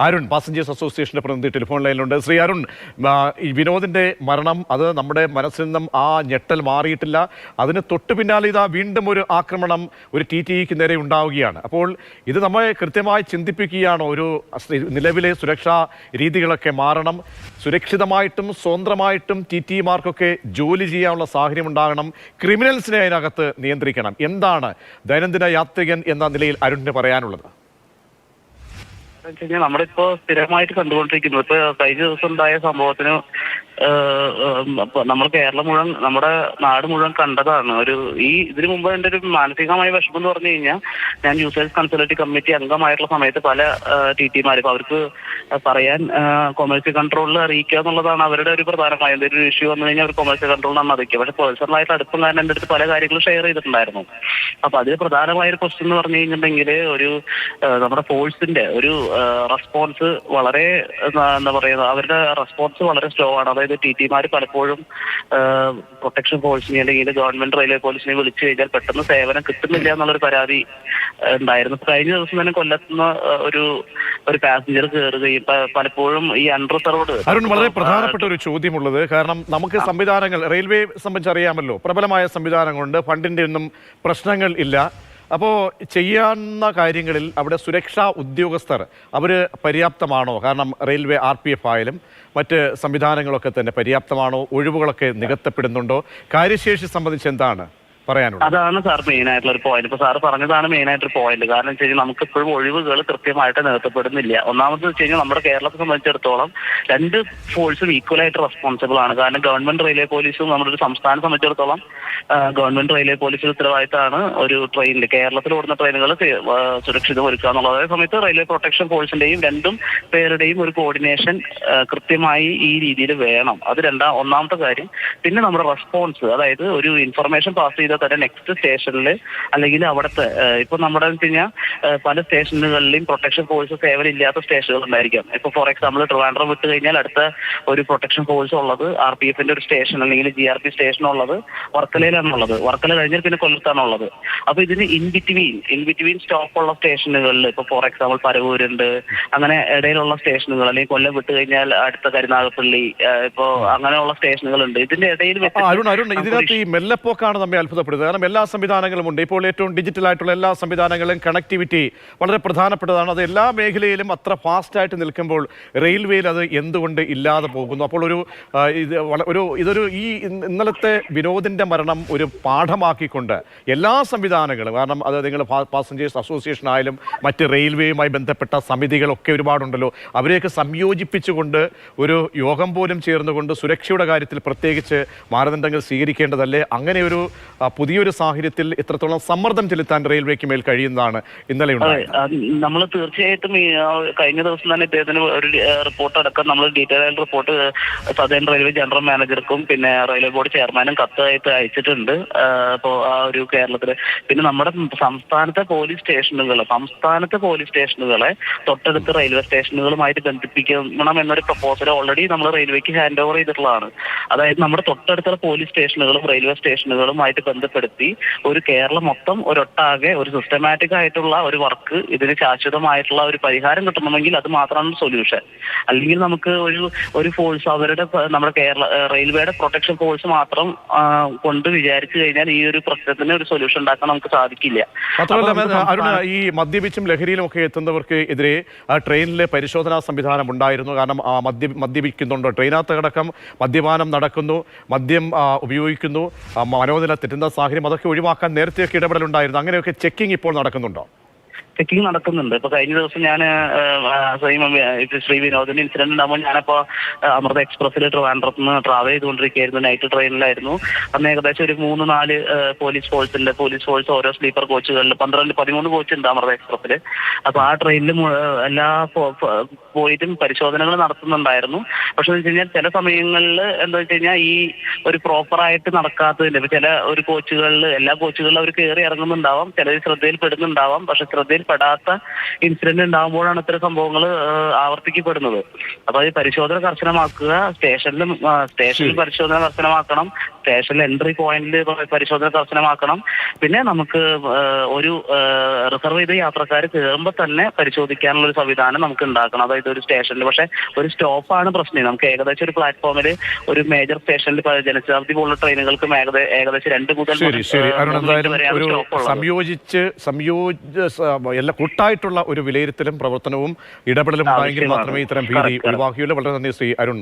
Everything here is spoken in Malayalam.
അരുൺ, പാസഞ്ചേഴ്സ് അസോസിയേഷന്റെ പ്രതിനിധി ടെലിഫോൺ ലൈനിലുണ്ട്. ശ്രീ അരുൺ, ഈ വിനോദിന്റെ മരണം അത് നമ്മുടെ മനസ്സിൽ നിന്നും ആ ഞെട്ടൽ മാറിയിട്ടില്ല. അതിന് തൊട്ടു പിന്നാലെ ഇതാ വീണ്ടും ഒരു ആക്രമണം ഒരു TTEക്ക് നേരെ ഉണ്ടാവുകയാണ്. അപ്പോൾ ഇത് നമ്മളെ കൃത്യമായി ചിന്തിപ്പിക്കുകയാണോ? ഒരു നിലവിലെ സുരക്ഷാ രീതികളൊക്കെ മാറണം, സുരക്ഷിതമായിട്ടും സ്വതന്ത്രമായിട്ടും TTEമാർക്കൊക്കെ ജോലി ചെയ്യാനുള്ള സാഹചര്യം ഉണ്ടാകണം, ക്രിമിനൽസിനെ അതിനകത്ത് നിയന്ത്രിക്കണം. എന്താണ് ദൈനംദിന യാത്രികൻ എന്ന നിലയിൽ അരുണിന് പറയാനുള്ളത്? നമ്മളിപ്പോ സ്ഥിരമായിട്ട് കണ്ടുകൊണ്ടിരിക്കുന്നു. ഇപ്പൊ കഴിഞ്ഞ ദിവസം ഉണ്ടായ സംഭവത്തിന് നമ്മൾ കേരളം മുഴുവൻ, നമ്മുടെ നാട് മുഴുവൻ കണ്ടതാണ്. ഇതിനു മുമ്പ് എൻ്റെ ഒരു മാനസികമായ വിഷമം എന്ന് പറഞ്ഞു കഴിഞ്ഞാൽ, ഞാൻ യൂസേഴ്സ് കൺസൾട്ടേറ്റീവ് കമ്മിറ്റി അംഗമായിട്ടുള്ള സമയത്ത് പല TTമാർ ഇപ്പൊ അവർക്ക് പറയാൻ കൊമേഴ്സ്യൽ കൺട്രോളിൽ അറിയിക്കുക എന്നുള്ളതാണ് അവരുടെ ഒരു പ്രധാനമായ എന്തെങ്കിലും ഇഷ്യൂ വന്നു കഴിഞ്ഞാൽ അവർ കൊമേഴ്സ്യൽ കൺട്രോളിലാണ് അറിയിക്കുക. പക്ഷെ പേഴ്സണലായിട്ട് അടുപ്പം കാരണം എൻ്റെ അടുത്ത് പല കാര്യങ്ങളും ഷെയർ ചെയ്തിട്ടുണ്ടായിരുന്നു. അപ്പൊ അതിൽ പ്രധാനമായ ഒരു ക്വസ്റ്റ്യൻ എന്ന് പറഞ്ഞു കഴിഞ്ഞിട്ടുണ്ടെങ്കിൽ, നമ്മുടെ ഫോഴ്സിന്റെ ഒരു റെസ്പോൺസ് വളരെ എന്താ പറയുക, അവരുടെ റെസ്പോൺസ് വളരെ സ്ലോ ആണ്. അതായത് TTമാർ പലപ്പോഴും പ്രൊട്ടക്ഷൻ ഫോഴ്സിനെ അല്ലെങ്കിൽ ഗവൺമെന്റ് റെയിൽവേ പോലീസിനെ വിളിച്ചു കഴിഞ്ഞാൽ പെട്ടെന്ന് സേവനം കിട്ടുന്നില്ല എന്നുള്ളൊരു പരാതി ഉണ്ടായിരുന്നു. കഴിഞ്ഞ ദിവസം തന്നെ കൊല്ലത്തുനിന്ന് ഒരു പാസഞ്ചർ കയറുകയും പലപ്പോഴും ഈ അൺറിസർവ്ഡ്. അരുൺ, വളരെ പ്രധാനപ്പെട്ട ഒരു ചോദ്യമുള്ളത്, കാരണം നമുക്ക് സംവിധാനങ്ങൾ റെയിൽവേ സംബന്ധിച്ചറിയാമല്ലോ, പ്രബലമായ സംവിധാനങ്ങളുണ്ട്, ഫണ്ടിന്റെ ഒന്നും പ്രശ്നങ്ങൾ ഇല്ല. അപ്പോൾ ചെയ്യാവുന്ന കാര്യങ്ങളിൽ അവിടെ സുരക്ഷാ ഉദ്യോഗസ്ഥർ അവർ പര്യാപ്തമാണോ? കാരണം റെയിൽവേ RPF ആയാലും മറ്റ് സംവിധാനങ്ങളൊക്കെ തന്നെ പര്യാപ്തമാണോ? ഒഴിവുകളൊക്കെ നികത്തപ്പെടുന്നുണ്ടോ? കാര്യശേഷി സംബന്ധിച്ച് എന്താണ് പറയാനുള്ളത്? അതാണ് സാർ മെയിൻ ആയിട്ടുള്ള ഒരു പോയിന്റ്. ഇപ്പൊ സാർ പറഞ്ഞതാണ് മെയിൻ ആയിട്ടൊരു പോയിന്റ്. കാരണം വെച്ച് കഴിഞ്ഞാൽ നമുക്ക് ഇപ്പോഴും ഒഴിവുകൾ കൃത്യമായിട്ട് നികത്തപ്പെടുന്നില്ല. ഒന്നാമത് വെച്ച് കഴിഞ്ഞാൽ നമ്മുടെ കേരളത്തെ സംബന്ധിച്ചിടത്തോളം രണ്ട് ഫോഴ്സും ഈക്വൽ ആയിട്ട് റെസ്പോൺസിബിൾ ആണ്. കാരണം ഗവൺമെന്റ് റെയിൽവേ പോലീസും നമ്മുടെ ഒരു സംസ്ഥാനം സംബന്ധിച്ചിടത്തോളം ഗവൺമെന്റ് റെയിൽവേ പോലീസിന്റെ ഉത്തരവാദിത്തമാണ് ഒരു ട്രെയിനിൽ, കേരളത്തിൽ ഓടുന്ന ട്രെയിനുകൾ സുരക്ഷിതം ഒരുക്കുക എന്നുള്ളത്. അതേ സമയത്ത് റെയിൽവേ പ്രൊട്ടക്ഷൻ ഫോഴ്സിന്റെയും രണ്ടും പേരുടെയും ഒരു കോർഡിനേഷൻ കൃത്യമായി ഈ രീതിയിൽ വേണം. അത് ഒന്നാമത്തെ കാര്യം. പിന്നെ നമ്മുടെ റെസ്പോൺസ്, അതായത് ഒരു ഇൻഫർമേഷൻ പാസ് ചെയ്താൽ തന്നെ നെക്സ്റ്റ് സ്റ്റേഷനിൽ അല്ലെങ്കിൽ അവിടുത്തെ ഇപ്പൊ നമ്മുടെ വെച്ച് കഴിഞ്ഞാൽ പല സ്റ്റേഷനുകളിലും പ്രൊട്ടക്ഷൻ ഫോഴ്സ് സേവനം ഇല്ലാത്ത സ്റ്റേഷനുകൾ ഉണ്ടായിരിക്കാം. ഇപ്പൊ ഫോർ എക്സാമ്പിൾ ട്രിവാൻഡ്രം വിട്ട് കഴിഞ്ഞാൽ അടുത്ത ഒരു പ്രൊട്ടക്ഷൻ ഫോഴ്സ് ഉള്ളത് RPFന്റെ ഒരു സ്റ്റേഷൻ അല്ലെങ്കിൽ GRP സ്റ്റേഷൻ ഉള്ളത് വർക്കലയിലാണുള്ളത്. വർക്കല കഴിഞ്ഞാൽ പിന്നെ കൊല്ലത്താണുള്ളത്. അപ്പൊ ഇതിന് ഇൻ ബിറ്റ്വീൻ സ്റ്റോപ്പ് ഉള്ള സ്റ്റേഷനുകളിൽ ഇപ്പൊ ഫോർ എക്സാമ്പിൾ പരവൂരുണ്ട്, അങ്ങനെ ഇടയിലുള്ള സ്റ്റേഷനുകൾ, അല്ലെങ്കിൽ കൊല്ലം വിട്ട് കഴിഞ്ഞാൽ അടുത്ത കരുനാഗപ്പള്ളി, ഇപ്പോ അങ്ങനെയുള്ള സ്റ്റേഷനുകളുണ്ട്. ഇതിന്റെ ഇടയിൽ ഇതിനകത്ത് ഈ മെല്ലപ്പോക്കാണ് നമ്മെ അത്ഭുതപ്പെടുന്നത്. കാരണം എല്ലാ സംവിധാനങ്ങളും ഉണ്ട്. ഇപ്പോൾ ഏറ്റവും ഡിജിറ്റൽ ആയിട്ടുള്ള എല്ലാ സംവിധാനങ്ങളും, കണക്ടിവിറ്റി വളരെ പ്രധാനപ്പെട്ടതാണ്. അത് എല്ലാ മേഖലയിലും അത്ര ഫാസ്റ്റായിട്ട് നിൽക്കുമ്പോൾ റെയിൽവേയിൽ അത് എന്തുകൊണ്ട് ഇല്ലാതെ പോകുന്നു? അപ്പോൾ ഇതൊരു ഇന്നലത്തെ വിനോദിന്റെ മരണം ഒരു പാഠമാക്കിക്കൊണ്ട് എല്ലാ സംവിധാനങ്ങളും, കാരണം അത് നിങ്ങൾ പാസഞ്ചേഴ്സ് അസോസിയേഷൻ ആയാലും മറ്റ് റെയിൽവേയുമായി ബന്ധപ്പെട്ട സമിതികളൊക്കെ ഒരുപാടുണ്ടല്ലോ, അവരെയൊക്കെ സംയോജിപ്പിച്ചുകൊണ്ട് ഒരു യോഗം പോലും ചേർന്നുകൊണ്ട് സുരക്ഷയുടെ കാര്യത്തിൽ പ്രത്യേകിച്ച് മാനദണ്ഡങ്ങൾ സ്വീകരിക്കേണ്ടതല്ലേ? അങ്ങനെ ഒരു പുതിയൊരു സാഹചര്യത്തിൽ എത്രത്തോളം സമ്മർദ്ദം ചെലുത്താൻ റെയിൽവേക്ക് മേൽ കഴിയുന്നതാണ് ഇന്നലെ ഉണ്ടായത്? നമ്മൾ തീർച്ചയായിട്ടും കഴിഞ്ഞ ദിവസം തന്നെ ഇദ്ദേഹത്തിന് ഒരു റിപ്പോർട്ട് അടക്കം നമ്മൾ ഡീറ്റെയിൽ ആയിട്ട് റിപ്പോർട്ട് സദേൺ റെയിൽവേ ജനറൽ മാനേജർക്കും പിന്നെ റെയിൽവേ ബോർഡ് ചെയർമാനും കത്തായിട്ട് അയച്ചിട്ടുണ്ട്. അപ്പോൾ ആ ഒരു കേരളത്തില് പിന്നെ നമ്മുടെ സംസ്ഥാനത്തെ പോലീസ് സ്റ്റേഷനുകളെ തൊട്ടടുത്ത റെയിൽവേ സ്റ്റേഷനുകളുമായിട്ട് ബന്ധിപ്പിക്കണം എന്നൊരു പ്രപ്പോസൽ ഓൾറെഡി നമ്മൾ റെയിൽവേക്ക് ഹാൻഡ് ഓവർ ചെയ്തിട്ടുള്ളതാണ്. അതായത് നമ്മുടെ തൊട്ടടുത്ത പോലീസ് സ്റ്റേഷനുകളും റെയിൽവേ സ്റ്റേഷനുകളുമായിട്ട് ബന്ധപ്പെടുത്തി ഒരു കേരളം മൊത്തം ഒരൊട്ടാകെ ഒരു സിസ്റ്റമാറ്റിക് ആയിട്ടുള്ള ഒരു വർക്ക്, ഇതിന് ശാശ്വതമായിട്ടുള്ള ഒരു പരിഹാരം കിട്ടണമെങ്കിൽ അത് മാത്രമാണ് സൊല്യൂഷൻ. അല്ലെങ്കിൽ നമുക്ക് ഒരു ഫോഴ്സ് നമ്മുടെ റെയിൽവേയുടെ പ്രൊട്ടക്ഷൻ ഫോഴ്സ് മാത്രം കൊണ്ട് വിചാരിച്ചു കഴിഞ്ഞാൽ ഈ ഒരു പ്രശ്നത്തിന് ഒരു സൊല്യൂഷൻ ഉണ്ടാക്കാൻ നമുക്ക് സാധിക്കില്ല. മാത്രമല്ല അരുണ, ഈ മദ്യപിച്ചും ലഹരിയിലും ഒക്കെ എത്തുന്നവർക്ക് എതിരെ ട്രെയിനിലെ പരിശോധനാ സംവിധാനം ഉണ്ടായിരുന്നു. കാരണം മദ്യപിക്കുന്നുണ്ടോ, ട്രെയിനകത്തടക്കം മദ്യപാനം നടക്കുന്നു, മദ്യം ഉപയോഗിക്കുന്നു, മനോനില തെറ്റുന്ന സാഹചര്യം, അതൊക്കെ ഒഴിവാക്കാൻ നേരത്തെയൊക്കെ ഇടപെടലുണ്ടായിരുന്നു. അങ്ങനെയൊക്കെ ചെക്കിംഗ് ഇപ്പോൾ നടക്കുന്നുണ്ടോ? ചെക്കിംഗ് നടക്കുന്നുണ്ട്. ഇപ്പൊ കഴിഞ്ഞ ദിവസം ഞാൻ ശ്രീ വിനോദിന്റെ ഇൻസിഡന്റ് ഉണ്ടാകുമ്പോൾ ഞാനപ്പോ അമൃത എക്സ്പ്രസ്സിൽ ട്രിവാൻഡ്രത്ത് നിന്ന് ട്രാവൽ ചെയ്തുകൊണ്ടിരിക്കുകയായിരുന്നു. നൈറ്റ് ട്രെയിനിലായിരുന്നു. അന്ന് ഏകദേശം ഒരു 3-4 പോലീസ് ഫോഴ്സ് ഓരോ സ്ലീപ്പർ കോച്ചുകളിൽ 12-13 കോച്ച് ഉണ്ട് അമൃത എക്സ്പ്രസ്സിൽ. അപ്പൊ ആ ട്രെയിനിൽ എല്ലാ പോയിട്ടും പരിശോധനകൾ നടത്തുന്നുണ്ടായിരുന്നു. പക്ഷെ എന്ന് വെച്ച് കഴിഞ്ഞാൽ ചില സമയങ്ങളിൽ എന്താ വെച്ച് കഴിഞ്ഞാൽ ഈ ഒരു പ്രോപ്പറായിട്ട് നടക്കാത്തതിന്റെ ചില ഒരു കോച്ചുകളിൽ, എല്ലാ കോച്ചുകളിലും അവർ കയറി ഇറങ്ങുന്നുണ്ടാവാം, ചിലർ ശ്രദ്ധയിൽപ്പെടുന്നുണ്ടാവാം. പക്ഷെ ശ്രദ്ധയിൽപ്പെടാത്ത ഇൻസിഡന്റ് ഉണ്ടാകുമ്പോഴാണ് ഇത്തരം സംഭവങ്ങൾ ആവർത്തിക്കപ്പെടുന്നത്. അപ്പൊ ഈ പരിശോധന കർശനമാക്കുക, സ്റ്റേഷനിൽ പരിശോധന കർശനമാക്കണം. സ്റ്റേഷനിൽ എൻട്രി പോയിന്റിൽ പരിശോധന കർശനമാക്കണം. പിന്നെ നമുക്ക് ഒരു റിസർവ് ചെയ്ത യാത്രക്കാർ കയറുമ്പോൾ തന്നെ പരിശോധിക്കാനുള്ള ഒരു സംവിധാനം നമുക്ക് ഉണ്ടാക്കണം. അതായത് ഒരു സ്റ്റേഷനിൽ പക്ഷേ ഒരു സ്റ്റോപ്പാണ് പ്രശ്നം. നമുക്ക് ഏകദേശം ഒരു പ്ലാറ്റ്ഫോമിൽ ഒരു മേജർ സ്റ്റേഷനിൽ ജനശതാബ്ദി പോലുള്ള ട്രെയിനുകൾക്ക് ഏകദേശം 2 മുതൽ ഒരു എല്ലാ കൂട്ടായിട്ടുള്ള ഒരു വിലയിരുത്തലും പ്രവർത്തനവും ഇടപെടലും ഉണ്ടായെങ്കിൽ മാത്രമേ ഇത്തരം ഭീതി ഒഴിവാക്കുകയുള്ളൂ. വളരെ നന്ദി ശ്രീ അരുൺ.